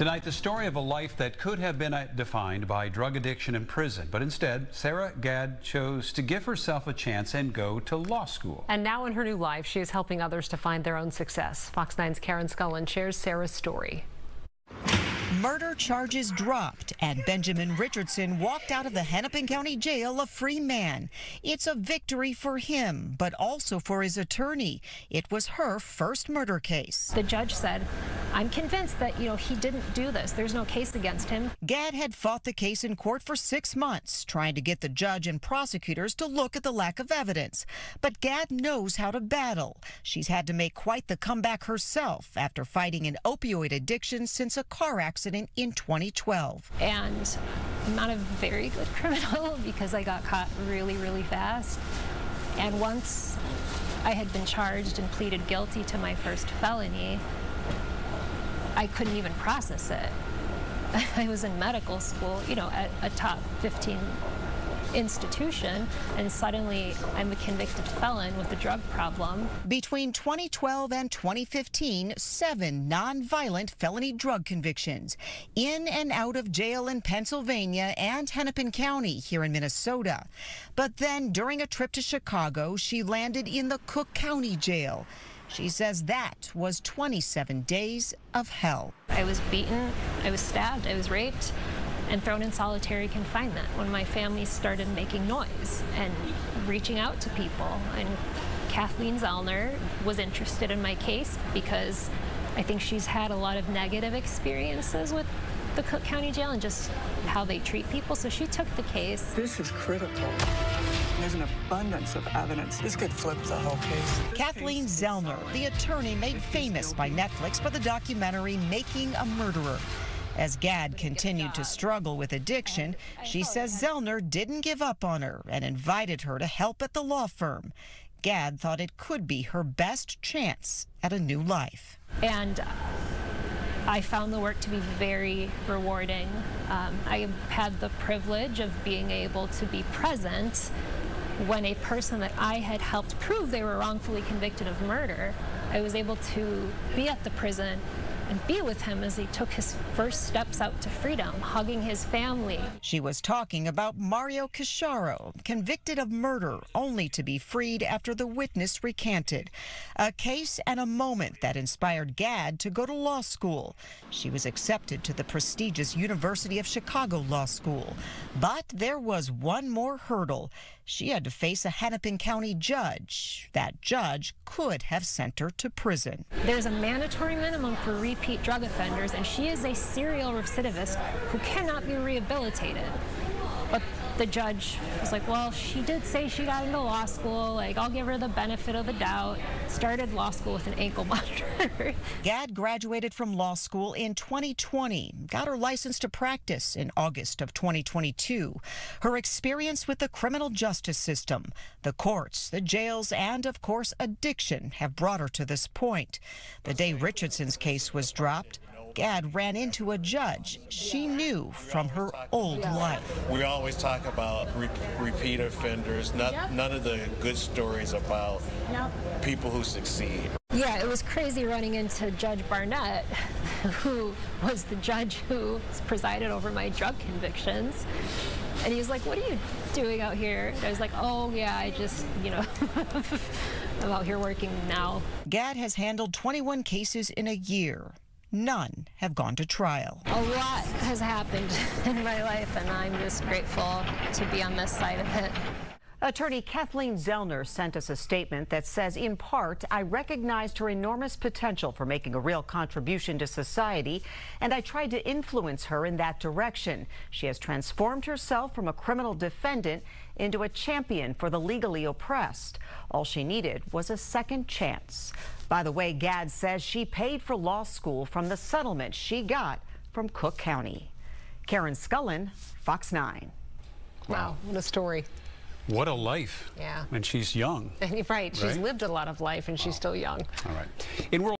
Tonight, the story of a life that could have been defined by drug addiction and prison, but instead, Sarah Gad chose to give herself a chance and go to law school. And now in her new life, she is helping others to find their own success. Fox 9's Karen Scullen shares Sarah's story. Murder charges dropped, and Benjamin Richardson walked out of the Hennepin County Jail a free man. It's a victory for him, but also for his attorney. It was her first murder case. The judge said, I'm convinced that, he didn't do this. There's no case against him. Gad had fought the case in court for 6 months, trying to get the judge and prosecutors to look at the lack of evidence. But Gad knows how to battle. She's had to make quite the comeback herself after fighting an opioid addiction since a car accident in 2012. And I'm not a very good criminal because I got caught really, really fast. And once I had been charged and pleaded guilty to my first felony, I couldn't even process it. I was in medical school, at a top 15 institution, and suddenly I'm a convicted felon with a drug problem. Between 2012 and 2015, 7 nonviolent felony drug convictions. In and out of jail in Pennsylvania and Hennepin County here in Minnesota. But then during a trip to Chicago, she landed in the Cook County Jail. She says that was 27 days of hell. I was beaten, I was stabbed, I was raped, and thrown in solitary confinement when my family started making noise and reaching out to people. And Kathleen Zellner was interested in my case because I think she's had a lot of negative experiences with the Cook County Jail and just how they treat people, so she took the case. This is critical. There's an abundance of evidence. This could flip the whole case. Kathleen Zellner, the attorney made famous by Netflix for the documentary Making a Murderer. As Gad continued to struggle with addiction, she says Zellner didn't give up on her and invited her to help at the law firm. Gad thought it could be her best chance at a new life. And I found the work to be very rewarding. I had the privilege of being able to be present when a person that I had helped prove they were wrongfully convicted of murder. I was able to be at the prison and be with him as he took his first steps out to freedom, hugging his family. She was talking about Mario Cacharo, convicted of murder, only to be freed after the witness recanted. A case and a moment that inspired Gad to go to law school. She was accepted to the prestigious University of Chicago Law School. But there was one more hurdle. She had to face a Hennepin County judge. That judge could have sent her to prison. There's a mandatory minimum for repeat drug offenders, and she is a serial recidivist who cannot be rehabilitated. But the judge was like, well, she did say she got into law school, I'll give her the benefit of the doubt. Started law school with an ankle monitor. Gad graduated from law school in 2020, got her license to practice in August of 2022. Her experience with the criminal justice system, the courts, the jails, and of course addiction have brought her to this point. The day Richardson's case was dropped, Gad ran into a judge she knew from her old life. We always talk about repeat offenders, none of the good stories about people who succeed. Yeah, it was crazy running into Judge Barnett, who was the judge who presided over my drug convictions. And he was like, what are you doing out here? And I was like, oh, yeah, I just, I'm out here working now. Gad has handled 21 cases in a year. None have gone to trial. A lot has happened in my life, and I'm just grateful to be on this side of it. Attorney Kathleen Zellner sent us a statement that says, in part, I recognized her enormous potential for making a real contribution to society, and I tried to influence her in that direction. She has transformed herself from a criminal defendant into a champion for the legally oppressed. All she needed was a second chance. By the way, Gad says she paid for law school from the settlement she got from Cook County. Karen Scullen, Fox 9. Wow, what a story. What a life. Yeah. And she's young. Right. She's lived a lot of life, and she's still young. All right. In world